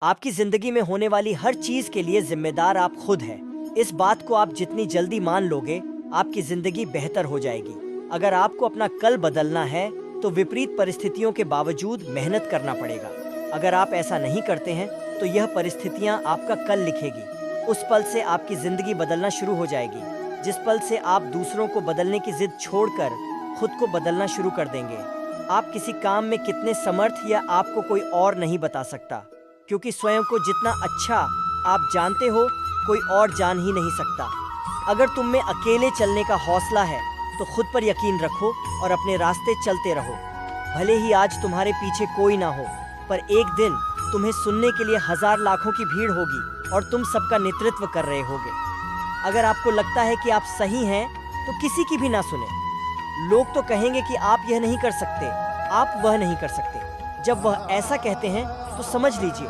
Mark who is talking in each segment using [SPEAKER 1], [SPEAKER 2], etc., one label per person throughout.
[SPEAKER 1] आपकी जिंदगी में होने वाली हर चीज के लिए जिम्मेदार आप खुद हैं। इस बात को आप जितनी जल्दी मान लोगे, आपकी जिंदगी बेहतर हो जाएगी। अगर आपको अपना कल बदलना है, तो विपरीत परिस्थितियों के बावजूद मेहनत करना पड़ेगा। अगर आप ऐसा नहीं करते हैं, तो यह परिस्थितियां आपका कल लिखेगी। उस पल से आपकी जिंदगी बदलना शुरू हो जाएगी, जिस पल से आप दूसरों को बदलने की जिद छोड़कर खुद को बदलना शुरू कर देंगे। आप किसी काम में कितने समर्थ या आपको कोई और नहीं बता सकता, क्योंकि स्वयं को जितना अच्छा आप जानते हो, कोई और जान ही नहीं सकता। अगर तुम में अकेले चलने का हौसला है, तो खुद पर यकीन रखो और अपने रास्ते चलते रहो। भले ही आज तुम्हारे पीछे कोई ना हो, पर एक दिन तुम्हें सुनने के लिए हजार लाखों की भीड़ होगी और तुम सबका नेतृत्व कर रहे होगे। अगर आपको लगता है कि आप सही हैं, तो किसी की भी ना सुने। लोग तो कहेंगे कि आप यह नहीं कर सकते, आप वह नहीं कर सकते। जब वह ऐसा कहते हैं, तो समझ लीजिए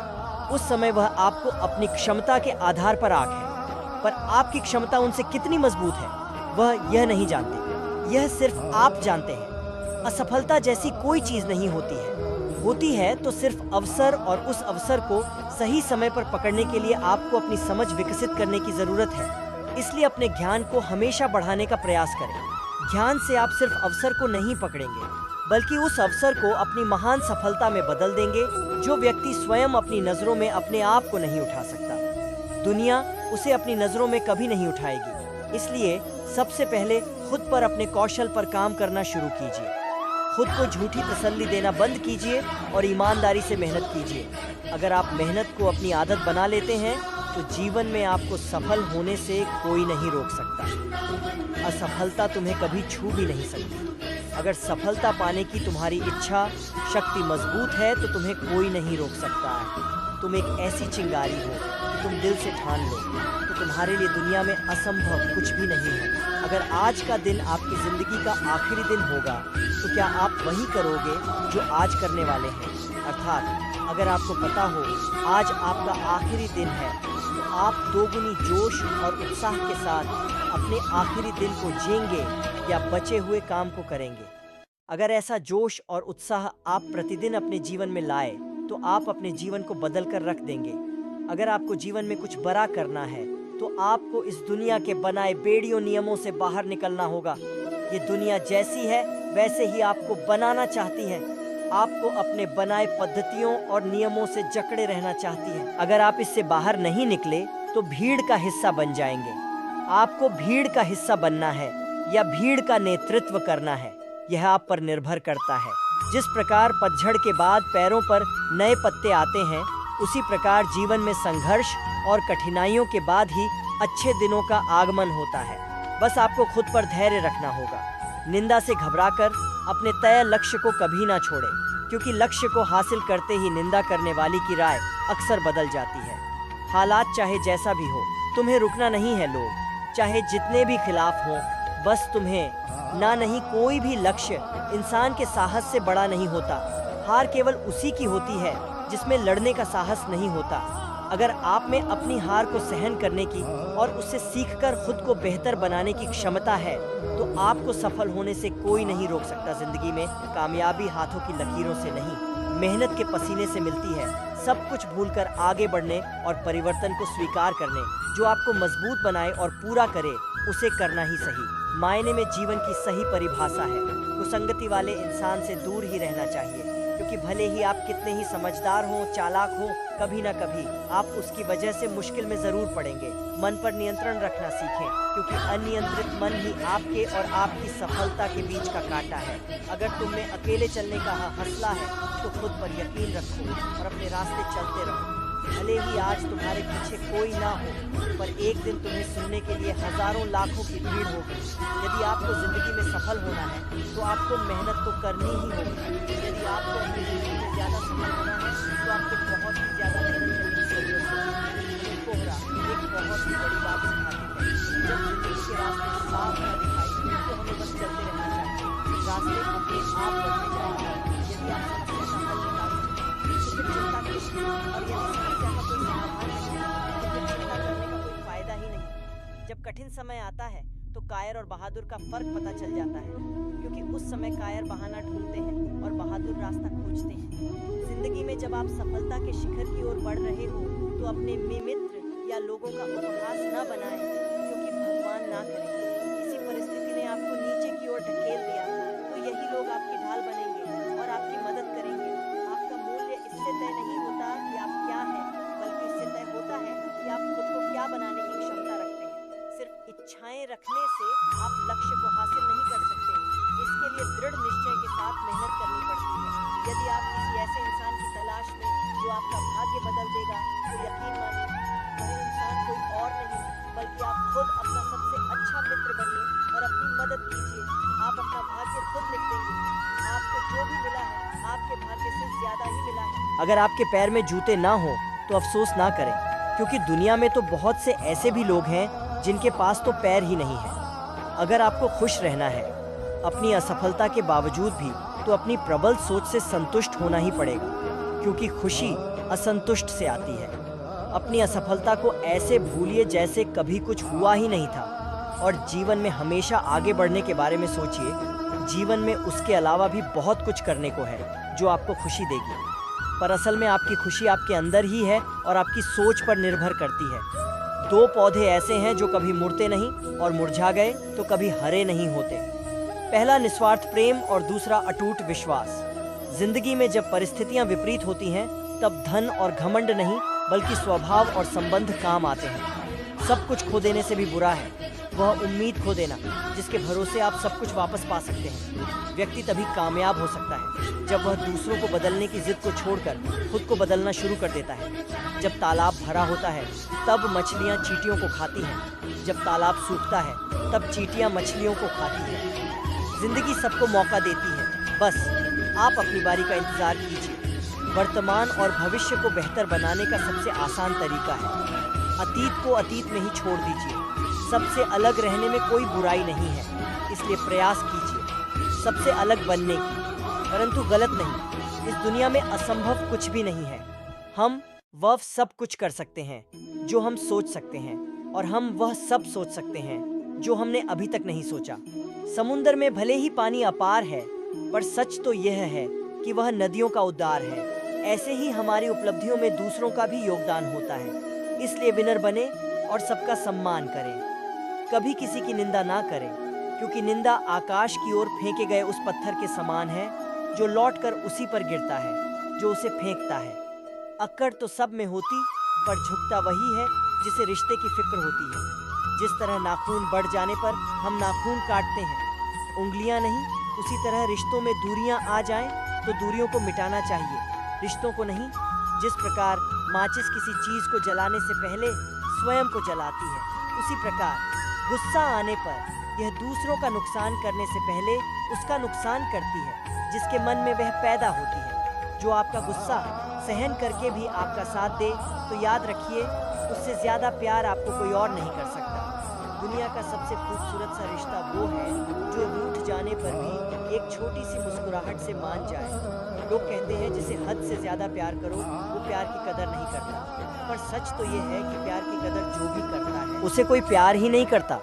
[SPEAKER 1] उस समय वह आपको अपनी क्षमता के आधार पर आंक है, पर आपकी क्षमता उनसे कितनी मजबूत है, वह यह नहीं जानते। यह सिर्फ आप जानते हैं। असफलता जैसी कोई चीज नहीं होती है तो सिर्फ अवसर, और उस अवसर को सही समय पर पकड़ने के लिए आपको अपनी समझ विकसित करने की जरूरत है। इसलिए अपने ज्ञान को हमेशा बढ़ाने का प्रयास करें। ध्यान से आप सिर्फ अवसर को नहीं पकड़ेंगे, बल्कि उस अवसर को अपनी महान सफलता में बदल देंगे, जो व्यक्ति स्वयं अपनी नजरों में अपने आप को नहीं उठा सकता। दुनिया उसे अपनी नजरों में कभी नहीं उठाएगी। इसलिए सबसे पहले खुद पर, अपने कौशल पर काम करना शुरू कीजिए। खुद को झूठी तसल्ली देना बंद कीजिए और ईमानदारी से मेहनत कीजिए। अगर आप मेहनत को अपनी आदत बना लेते हैं, तो जीवन में आपको सफल होने से कोई नहीं रोक सकता। असफलता तुम्हें कभी छू भी नहीं सकती। अगर सफलता पाने की तुम्हारी इच्छा शक्ति मजबूत है, तो तुम्हें कोई नहीं रोक सकता है। तुम एक ऐसी चिंगारी हो कि तुम दिल से ठान लो, तो तुम्हारे लिए दुनिया में असंभव कुछ भी नहीं है। अगर आज का दिन आपकी जिंदगी का आखिरी दिन होगा, तो क्या आप वही करोगे जो आज करने वाले हैं? अर्थात अगर आपको पता हो आज आपका आखिरी दिन है, तो आप दोगुनी जोश और उत्साह के साथ अपने आखिरी दिन को जिएंगे या बचे हुए काम को करेंगे। अगर ऐसा जोश और उत्साह आप प्रतिदिन अपने जीवन में लाए, तो आप अपने जीवन को बदल कर रख देंगे। अगर आपको जीवन में कुछ बड़ा करना है, तो आपको इस दुनिया के बनाए बेड़ियों नियमों से बाहर निकलना होगा। ये दुनिया जैसी है, वैसे ही आपको बनाना चाहती है। आपको अपने बनाए पद्धतियों और नियमों से जकड़े रहना चाहती है। अगर आप इससे बाहर नहीं निकले, तो भीड़ का हिस्सा बन जाएंगे। आपको भीड़ का हिस्सा बनना है या भीड़ का नेतृत्व करना है, यह आप पर निर्भर करता है। जिस प्रकार पतझड़ के बाद पैरों पर नए पत्ते आते हैं, उसी प्रकार जीवन में संघर्ष और कठिनाइयों के बाद ही अच्छे दिनों का आगमन होता है। बस आपको खुद पर धैर्य रखना होगा। निंदा से घबराकर अपने तय लक्ष्य को कभी ना छोड़ें, क्योंकि लक्ष्य को हासिल करते ही निंदा करने वाली की राय अक्सर बदल जाती है। हालात चाहे जैसा भी हो, तुम्हें रुकना नहीं है। लोग चाहे जितने भी खिलाफ हों, बस तुम्हें ना नहीं। कोई भी लक्ष्य इंसान के साहस से बड़ा नहीं होता। हार केवल उसी की होती है जिसमें लड़ने का साहस नहीं होता। अगर आप में अपनी हार को सहन करने की और उससे सीखकर खुद को बेहतर बनाने की क्षमता है, तो आपको सफल होने से कोई नहीं रोक सकता। जिंदगी में कामयाबी हाथों की लकीरों से नहीं, मेहनत के पसीने से मिलती है। सब कुछ भूलकर आगे बढ़ने और परिवर्तन को स्वीकार करने, जो आपको मजबूत बनाए और पूरा करे, उसे करना ही सही मायने में जीवन की सही परिभाषा है। कुसंगति वाले इंसान से दूर ही रहना चाहिए, क्योंकि भले ही आप कितने ही समझदार हों, चालाक हों, कभी ना कभी आप उसकी वजह से मुश्किल में जरूर पड़ेंगे। मन पर नियंत्रण रखना सीखें, क्योंकि अनियंत्रित मन ही आपके और आपकी सफलता के बीच का कांटा है। अगर तुम में अकेले चलने का हौसला है, तो खुद पर यकीन रखो और अपने रास्ते चलते रहो। भले ही आज तुम्हारे पीछे कोई ना हो, पर एक दिन तुम्हें सुनने के लिए हजारों लाखों की भीड़ होगी। यदि आपको जिंदगी में सफल होना है, तो आपको मेहनत तो करनी ही होगी। यदि आपको अपनी जिंदगी में ज्यादा सफल होना है, तो आपको बहुत ही ज्यादा मेहनत करने की जरूरत है। कोहरा एक बहुत ही बड़ी बात सिखाती है। जब जिंदगी के रास्ते साफ न दिखाई, तो हमें बस चलते रहना चाहिए। रास्ते अपने आप बनते जाएंगे। यदि आप समस्या का हल निकाल सकते हैं, तो फिर चिंता कीजिए, और यदि समस्या का कोई समाधान नहीं है, तो फिर चिंता करने का कोई फायदा ही नहीं। जब कठिन समय आता है, तो कायर और बहादुर का फर्क पता चल जाता है, क्योंकि उस समय कायर बहाना ढूंढते हैं और बहादुर रास्ता सोचते हैं। जिंदगी में जब आप सफलता के शिखर की ओर बढ़ रहे हो तो अपने मित्र या लोगों का उपहास न बनाएं, क्योंकि भगवान ना करे किसी परिस्थिति ने आपको नीचे की ओर ढकेल दिया तो यही लोग आपकी ढाल बनेंगे और आपकी मदद करेंगे। आपका मूल्य इससे तय नहीं होता कि आप क्या हैं, बल्कि इससे तय होता है कि आप खुद को क्या बनाने की क्षमता रखते हैं। सिर्फ इच्छाएं रखने से आप लक्ष्य को हासिल नहीं कर सकते, इसके लिए दृढ़ निश्चय के साथ मेहनत करनी पड़ती है। यदि आप किसी ऐसे इंसान की तलाश में जो आपका भाग्य बदल देगा तो यकीन मानिए वह इंसान कोई और नहीं बल्कि आप खुद अपना सबसे अच्छा मित्र बनिए और अपनी मदद कीजिए। आप अपना भाग्य खुद लिख देंगे। आपको जो भी मिला है आपके भाग्य से ज्यादा ही मिला है। अगर आपके पैर में जूते ना हो तो अफसोस ना करें, क्योंकि दुनिया में तो बहुत से ऐसे भी लोग हैं जिनके पास तो पैर ही नहीं है। अगर आपको खुश रहना है अपनी असफलता के बावजूद भी, तो अपनी प्रबल सोच से संतुष्ट होना ही पड़ेगा, क्योंकि खुशी असंतुष्ट से आती है। अपनी असफलता को ऐसे भूलिए जैसे कभी कुछ हुआ ही नहीं था और जीवन में हमेशा आगे बढ़ने के बारे में सोचिए। जीवन में उसके अलावा भी बहुत कुछ करने को है जो आपको खुशी देगी, पर असल में आपकी खुशी आपके अंदर ही है और आपकी सोच पर निर्भर करती है। दो पौधे ऐसे हैं जो कभी मुड़ते नहीं और मुरझा गए तो कभी हरे नहीं होते। पहला निस्वार्थ प्रेम और दूसरा अटूट विश्वास। जिंदगी में जब परिस्थितियां विपरीत होती हैं तब धन और घमंड नहीं बल्कि स्वभाव और संबंध काम आते हैं। सब कुछ खो देने से भी बुरा है वह उम्मीद खो देना जिसके भरोसे आप सब कुछ वापस पा सकते हैं। व्यक्ति तभी कामयाब हो सकता है जब वह दूसरों को बदलने की जिद को छोड़कर खुद को बदलना शुरू कर देता है। जब तालाब भरा होता है तब मछलियां चींटियों को खाती हैं, जब तालाब सूखता है तब चींटियां मछलियों को खाती हैं। जिंदगी सबको मौका देती है, बस आप अपनी बारी का इंतजार कीजिए। वर्तमान और भविष्य को बेहतर बनाने का सबसे आसान तरीका है अतीत को अतीत में ही छोड़ दीजिए। सबसे अलग रहने में कोई बुराई नहीं है, इसलिए प्रयास कीजिए सबसे अलग बनने की, परंतु गलत नहीं। इस दुनिया में असंभव कुछ भी नहीं है। हम वह सब कुछ कर सकते हैं जो हम सोच सकते हैं, और हम वह सब सोच सकते हैं जो हमने अभी तक नहीं सोचा। समुद्र में भले ही पानी अपार है, पर सच तो यह है कि वह नदियों का उद्धार है। ऐसे ही हमारी उपलब्धियों में दूसरों का भी योगदान होता है, इसलिए विनर बने और सबका सम्मान करें। कभी किसी की निंदा ना करें, क्योंकि निंदा आकाश की ओर फेंके गए उस पत्थर के समान है जो लौटकर उसी पर गिरता है जो उसे फेंकता है। अक्कड़ तो सब में होती, पर झुकता वही है जिसे रिश्ते की फिक्र होती है। जिस तरह नाखून बढ़ जाने पर हम नाखून काटते हैं, उंगलियां नहीं, उसी तरह रिश्तों में दूरियां आ जाएं तो दूरियों को मिटाना चाहिए, रिश्तों को नहीं। जिस प्रकार माचिस किसी चीज को जलाने से पहले स्वयं को जलाती है, उसी प्रकार गुस्सा आने पर यह दूसरों का नुकसान करने से पहले उसका नुकसान करती है जिसके मन में वह पैदा होती है। जो आपका गुस्सा सहन करके भी आपका साथ दे तो याद रखिए उससे ज्यादा प्यार आपको कोई और नहीं कर सकता। दुनिया का सबसे खूबसूरत सा रिश्ता वो है जो रूठ जाने पर भी एक छोटी सी मुस्कुराहट से मान जाए। लोग कहते हैं जिसे हद से ज्यादा प्यार करो वो प्यार की कदर नहीं करता, पर सच तो ये है कि प्यार की कदर जो भी करता है उसे कोई प्यार ही नहीं करता।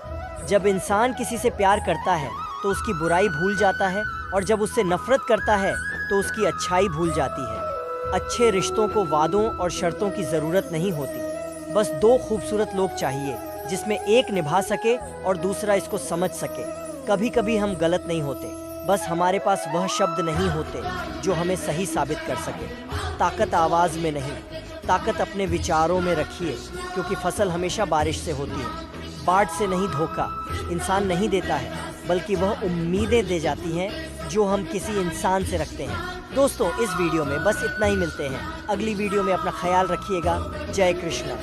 [SPEAKER 1] जब इंसान किसी से प्यार करता है तो उसकी बुराई भूल जाता है, और जब उससे नफरत करता है तो उसकी अच्छाई भूल जाती है। अच्छे रिश्तों को वादों और शर्तों की जरूरत नहीं होती, बस दो खूबसूरत लोग चाहिए जिसमें एक निभा सके और दूसरा इसको समझ सके। कभी कभी हम गलत नहीं होते, बस हमारे पास वह शब्द नहीं होते जो हमें सही साबित कर सके। ताकत आवाज में नहीं, ताकत अपने विचारों में रखिए, क्योंकि फसल हमेशा बारिश से होती है, बाढ़ से नहीं। धोखा इंसान नहीं देता है, बल्कि वह उम्मीदें दे जाती हैं जो हम किसी इंसान से रखते हैं। दोस्तों, इस वीडियो में बस इतना ही। मिलते हैं अगली वीडियो में। अपना ख्याल रखिएगा। जय कृष्ण।